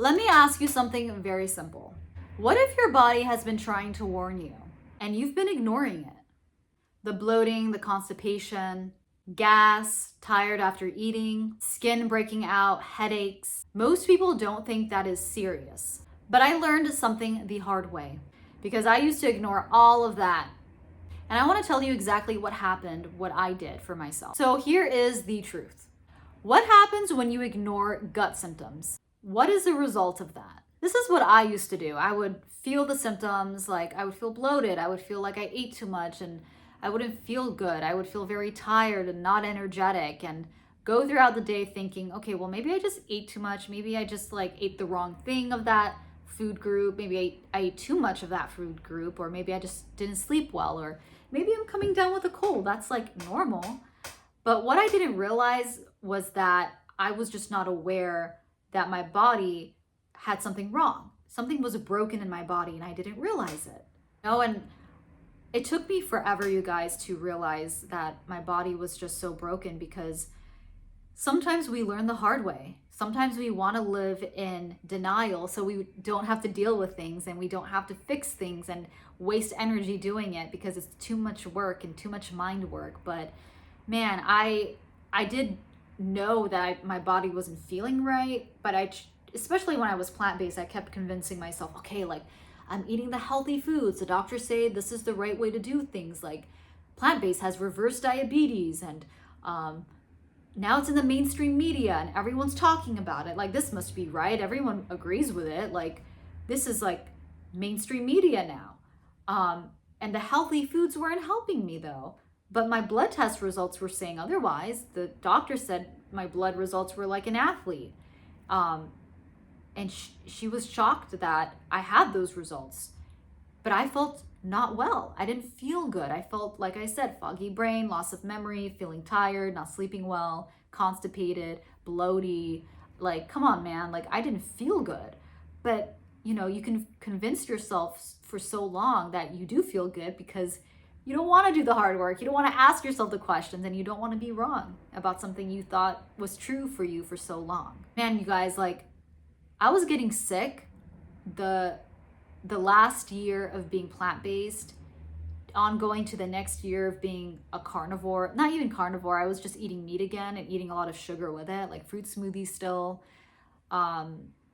Let me ask you something very simple. What if your body has been trying to warn you and you've been ignoring it? The bloating, the constipation, gas, tired after eating, skin breaking out, headaches. Most people don't think that is serious. But I learned something the hard way because I used to ignore all of that. And I want to tell you exactly what happened, what I did for myself. So here is the truth. What happens when you ignore gut symptoms? What is the result of that? This is what I used to do. I would feel the symptoms, like I would feel bloated. I would feel like I ate too much and I wouldn't feel good. I would feel very tired and not energetic and go throughout the day thinking, okay, well, maybe I just ate too much. Maybe I just ate the wrong thing of that food group. Maybe I ate too much of that food group, or maybe I just didn't sleep well, or maybe I'm coming down with a cold. That's normal. But what I didn't realize was that I was just not aware that my body had something wrong. Something was broken in my body and I didn't realize it. And it took me forever, you guys, to realize that my body was just so broken, because sometimes we learn the hard way. Sometimes we want to live in denial so we don't have to deal with things and we don't have to fix things and waste energy doing it because it's too much work and too much mind work. But man, I did know that my body wasn't feeling right, but especially when I was plant-based, I kept convincing myself, okay, I'm eating the healthy foods. The doctors say this is the right way to do things. Plant-based has reverse diabetes, and now it's in the mainstream media and everyone's talking about it. This must be right. Everyone agrees with it. This is mainstream media now. And the healthy foods weren't helping me though. But my blood test results were saying otherwise. The doctor said my blood results were like an athlete. And she was shocked that I had those results. But I felt not well. I didn't feel good. I felt, like I said, foggy brain, loss of memory, feeling tired, not sleeping well, constipated, bloaty. Come on, man. I didn't feel good. But, you can convince yourself for so long that you do feel good because you don't want to do the hard work. You don't want to ask yourself the questions, and you don't want to be wrong about something you thought was true for you for so long. Man, you guys, I was getting sick the last year of being plant-based, ongoing to the next year of being a carnivore. Not even carnivore, I was just eating meat again and eating a lot of sugar with it, like fruit smoothies still.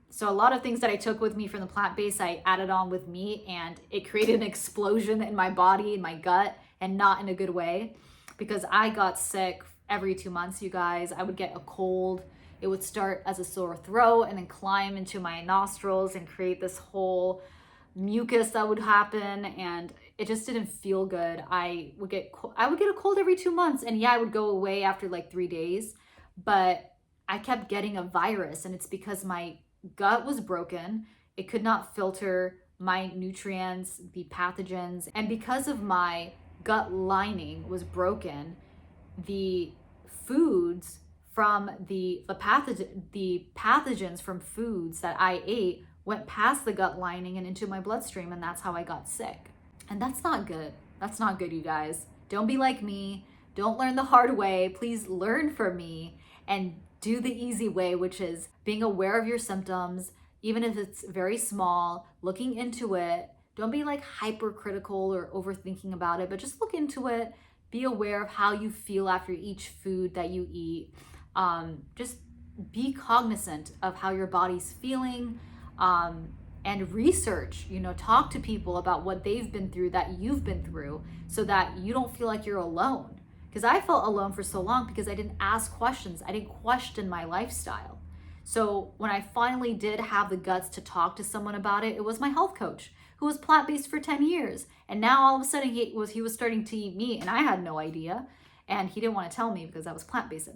So a lot of things that I took with me from the plant-based, I added on with meat, and it created an explosion in my body, in my gut, and not in a good way, because I got sick every 2 months, you guys. I would get a cold. It would start as a sore throat and then climb into my nostrils and create this whole mucus that would happen, and it just didn't feel good. I would get a cold every 2 months, and yeah, I would go away after 3 days, but I kept getting a virus, and it's because my gut was broken. It could not filter my nutrients, the pathogens, and because of my gut lining was broken, the foods from the pathogens from foods that I ate went past the gut lining and into my bloodstream, and that's how I got sick. And that's not good. That's not good, you guys. Don't be like me. Don't learn the hard way. Please learn from me and do the easy way, which is being aware of your symptoms, even if it's very small, looking into it. Don't be hypercritical or overthinking about it, but just look into it. Be aware of how you feel after each food that you eat. Just be cognizant of how your body's feeling, and research, talk to people about what they've been through that you've been through, so that you don't feel like you're alone. Because I felt alone for so long because I didn't ask questions. I didn't question my lifestyle. So when I finally did have the guts to talk to someone about it, it was my health coach, who was plant-based for 10 years. And now all of a sudden he was starting to eat meat, and I had no idea. And he didn't want to tell me because I was plant-based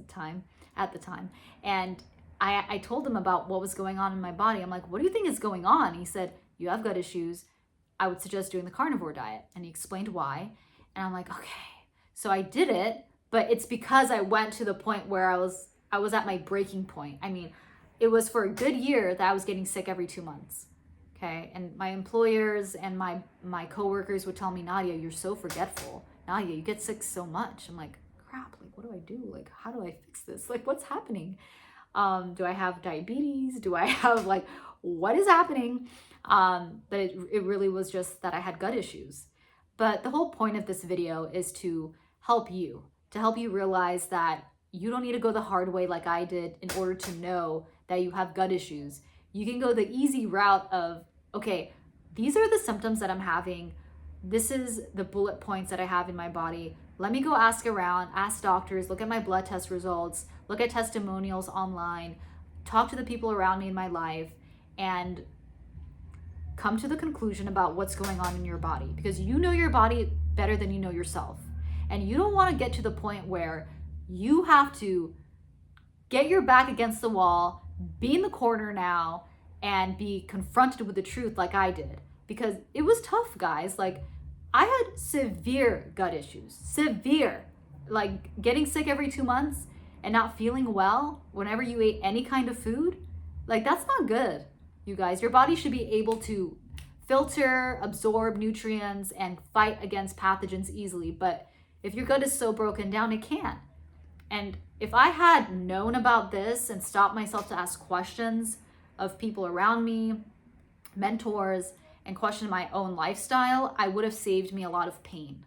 at the time. And I told him about what was going on in my body. I'm like, what do you think is going on? He said, you have gut issues. I would suggest doing the carnivore diet. And he explained why. And I'm like, okay. So I did it, but it's because I went to the point where I was at my breaking point. I mean, it was for a good year that I was getting sick every 2 months. Okay. And my employers and my coworkers would tell me, Nadia, you're so forgetful. Nadia, you get sick so much. I'm like, crap, what do I do? How do I fix this? What's happening? Do I have diabetes? Do I have like, what is happening? But it really was just that I had gut issues. But the whole point of this video is to help you realize that you don't need to go the hard way like I did in order to know that you have gut issues. You can go the easy route of, okay, these are the symptoms that I'm having. This is the bullet points that I have in my body. Let me go ask around, ask doctors, look at my blood test results, look at testimonials online, talk to the people around me in my life, and come to the conclusion about what's going on in your body, because you know your body better than you know yourself. And you don't want to get to the point where you have to get your back against the wall, be in the corner now, and be confronted with the truth like I did. Because it was tough, guys. Like, I had severe gut issues, severe. Like, getting sick every 2 months and not feeling well whenever you ate any kind of food, like, that's not good, you guys. Your body should be able to filter, absorb nutrients, and fight against pathogens easily. But if your gut is so broken down, it can't. And if I had known about this and stopped myself to ask questions of people around me, mentors, and question my own lifestyle, I would have saved me a lot of pain.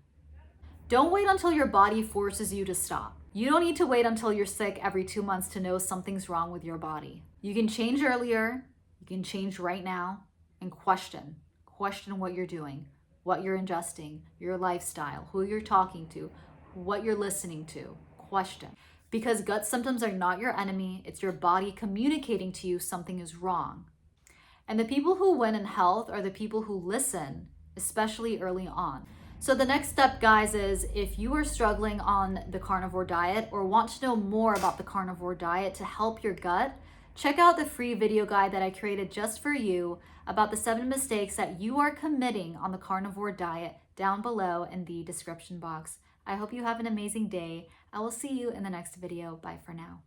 Don't wait until your body forces you to stop. You don't need to wait until you're sick every 2 months to know something's wrong with your body. You can change earlier, you can change right now, and question what you're doing, what you're ingesting, your lifestyle, who you're talking to, what you're listening to. Question. Because gut symptoms are not your enemy, it's your body communicating to you something is wrong. And the people who win in health are the people who listen, especially early on. So the next step, guys, is if you are struggling on the carnivore diet or want to know more about the carnivore diet to help your gut, check out the free video guide that I created just for you about the 7 mistakes that you are committing on the carnivore diet down below in the description box. I hope you have an amazing day. I will see you in the next video. Bye for now.